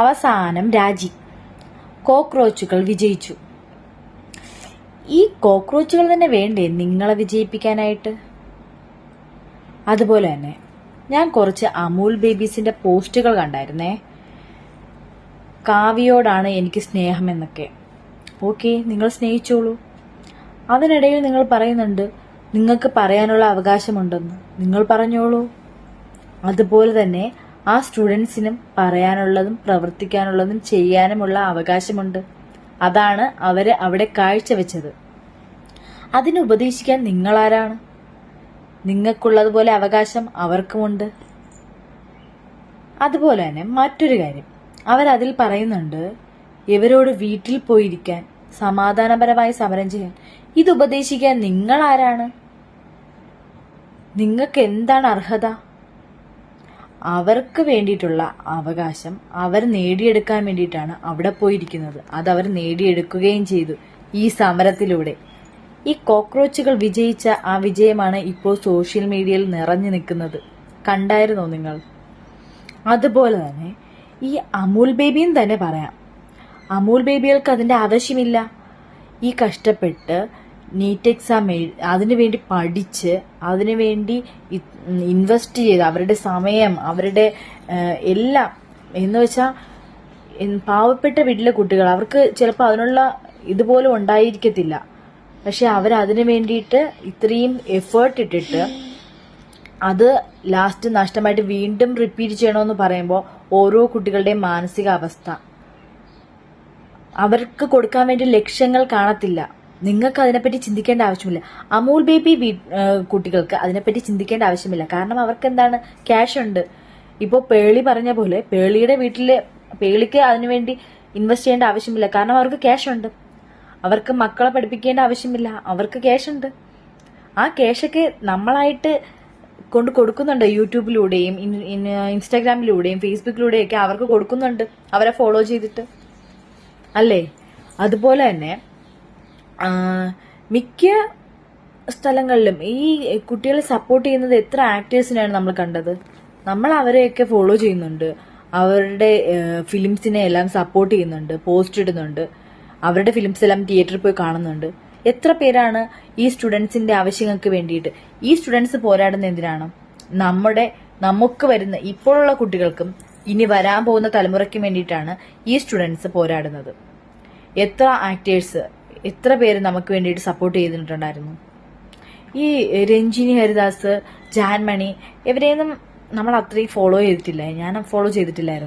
അവസാനം രാജി. കോക്രോച്ചുകൾ വിജയിച്ചു. ഈ കോക്രോച്ചുകൾ തന്നെ വേണ്ടേ നിങ്ങളെ വിജയിപ്പിക്കാനായിട്ട്? അതുപോലെ തന്നെ ഞാൻ കുറച്ച് അമൂൽ ബേബീസിന്റെ പോസ്റ്റുകൾ കണ്ടായിരുന്നേ. കാവ്യയോടാണ് എനിക്ക് സ്നേഹം എന്നൊക്കെ. ഓക്കെ, നിങ്ങൾ സ്നേഹിച്ചോളൂ. അതിനിടയിൽ നിങ്ങൾ പറയുന്നുണ്ട് നിങ്ങൾക്ക് പറയാനുള്ള അവകാശമുണ്ടെന്ന്. നിങ്ങൾ പറഞ്ഞോളൂ. അതുപോലെ തന്നെ ആ സ്റ്റുഡൻസിനും പറയാനുള്ളതും പ്രവർത്തിക്കാനുള്ളതും ചെയ്യാനുമുള്ള അവകാശമുണ്ട്. അതാണ് അവര് അവിടെ കാഴ്ചവെച്ചത്. അതിന് ഉപദേശിക്കാൻ നിങ്ങളാരാണ്? നിങ്ങൾക്കുള്ളതുപോലെ അവകാശം അവർക്കുമുണ്ട്. അതുപോലെ തന്നെ മറ്റൊരു കാര്യം, അവരതിൽ പറയുന്നുണ്ട് ഇവരോട് വീട്ടിൽ പോയിരിക്കാൻ, സമാധാനപരമായി സമരം ചെയ്യാൻ. ഇത് ഉപദേശിക്കാൻ നിങ്ങളാരാണ്? നിങ്ങൾക്ക് എന്താണ് അർഹത? അവർക്ക് വേണ്ടിയിട്ടുള്ള അവകാശം അവർ നേടിയെടുക്കാൻ വേണ്ടിയിട്ടാണ് അവിടെ പോയിരിക്കുന്നത്. അതവർ നേടിയെടുക്കുകയും ചെയ്തു ഈ സമരത്തിലൂടെ. ഈ കോക്രോച്ചുകൾ വിജയിച്ച ആ വിജയമാണ് ഇപ്പോൾ സോഷ്യൽ മീഡിയയിൽ നിറഞ്ഞു നിൽക്കുന്നത്. കണ്ടായിരുന്നോ നിങ്ങൾ? അതുപോലെ തന്നെ ഈ അമൂൽ ബേബിയും തന്നെ പറയാം. അമൂൽ ബേബികൾക്ക് അതിന്റെ ആവശ്യമില്ല. ഈ കഷ്ടപ്പെട്ട് നീറ്റ് എക്സാം അതിനുവേണ്ടി പഠിച്ച് അതിനുവേണ്ടി ഇൻവെസ്റ്റ് ചെയ്ത് അവരുടെ സമയം, അവരുടെ എല്ലാം എന്ന് വെച്ചാൽ പാവപ്പെട്ട വീട്ടിലെ കുട്ടികൾ, അവർക്ക് ചിലപ്പോൾ അതിനുള്ള ഇതുപോലും ഉണ്ടായിരിക്കത്തില്ല. പക്ഷെ അവരതിനു വേണ്ടിയിട്ട് ഇത്രയും എഫേർട്ട് ഇട്ടിട്ട് അത് ലാസ്റ്റ് നഷ്ടമായിട്ട് വീണ്ടും റിപ്പീറ്റ് ചെയ്യണമെന്ന് പറയുമ്പോൾ ഓരോ കുട്ടികളുടെയും മാനസികാവസ്ഥ, അവർക്ക് കൊടുക്കാൻ വേണ്ടി ലക്ഷ്യങ്ങൾ കാണത്തില്ല. നിങ്ങൾക്ക് അതിനെപ്പറ്റി ചിന്തിക്കേണ്ട ആവശ്യമില്ല. അമൂൽ ബേബി കുട്ടികൾക്ക് അതിനെപ്പറ്റി ചിന്തിക്കേണ്ട ആവശ്യമില്ല. കാരണം അവർക്ക് എന്താണ്, ക്യാഷ് ഉണ്ട്. ഇപ്പോൾ പേളി പറഞ്ഞ പോലെ പേളിയുടെ വീട്ടില് പേളിക്ക് അതിനുവേണ്ടി ഇൻവെസ്റ്റ് ചെയ്യേണ്ട ആവശ്യമില്ല. കാരണം അവർക്ക് ക്യാഷ് ഉണ്ട്. അവർക്ക് മക്കളെ പഠിപ്പിക്കേണ്ട ആവശ്യമില്ല. അവർക്ക് ക്യാഷ് ഉണ്ട്. ആ ക്യാഷൊക്കെ നമ്മളായിട്ട് കൊണ്ട് കൊടുക്കുന്നുണ്ട്. യൂട്യൂബിലൂടെയും ഇൻസ്റ്റാഗ്രാമിലൂടെയും ഫേസ്ബുക്കിലൂടെയും ഒക്കെ അവർക്ക് കൊടുക്കുന്നുണ്ട്, അവരെ ഫോളോ ചെയ്തിട്ട് അല്ലേ. അതുപോലെ തന്നെ മിക്ക സ്ഥലങ്ങളിലും ഈ കുട്ടികളെ സപ്പോർട്ട് ചെയ്യുന്നത് എത്ര ആക്ടേഴ്സിനെയാണ് നമ്മൾ കണ്ടത്. നമ്മൾ അവരെയൊക്കെ ഫോളോ ചെയ്യുന്നുണ്ട്, അവരുടെ ഫിലിംസിനെ എല്ലാം സപ്പോർട്ട് ചെയ്യുന്നുണ്ട്, പോസ്റ്റ് ഇടുന്നുണ്ട്, അവരുടെ ഫിലിംസ് എല്ലാം തിയേറ്ററിൽ പോയി കാണുന്നുണ്ട്. എത്ര പേരാണ് ഈ സ്റ്റുഡൻസിന്റെ ആവശ്യങ്ങൾക്ക് വേണ്ടിയിട്ട്? ഈ സ്റ്റുഡൻസ് പോരാടുന്ന എന്തിനാണ്? നമുക്ക് വരുന്ന ഇപ്പോഴുള്ള കുട്ടികൾക്കും ഇനി വരാൻ പോകുന്ന തലമുറയ്ക്കും വേണ്ടിയിട്ടാണ് ഈ സ്റ്റുഡൻസ് പോരാടുന്നത്. എത്ര ആക്ടേഴ്സ്, എത്ര പേര് നമുക്ക് വേണ്ടിയിട്ട് സപ്പോർട്ട് ചെയ്തിട്ടുണ്ടായിരുന്നു. ഈ രഞ്ജിനി ഹരിദാസ്, ജാൻമണി, ഇവരെയൊന്നും നമ്മൾ അത്രയും ഫോളോ ചെയ്തിട്ടില്ല. ഞാൻ ഫോളോ ചെയ്തിട്ടില്ലായിരുന്നു.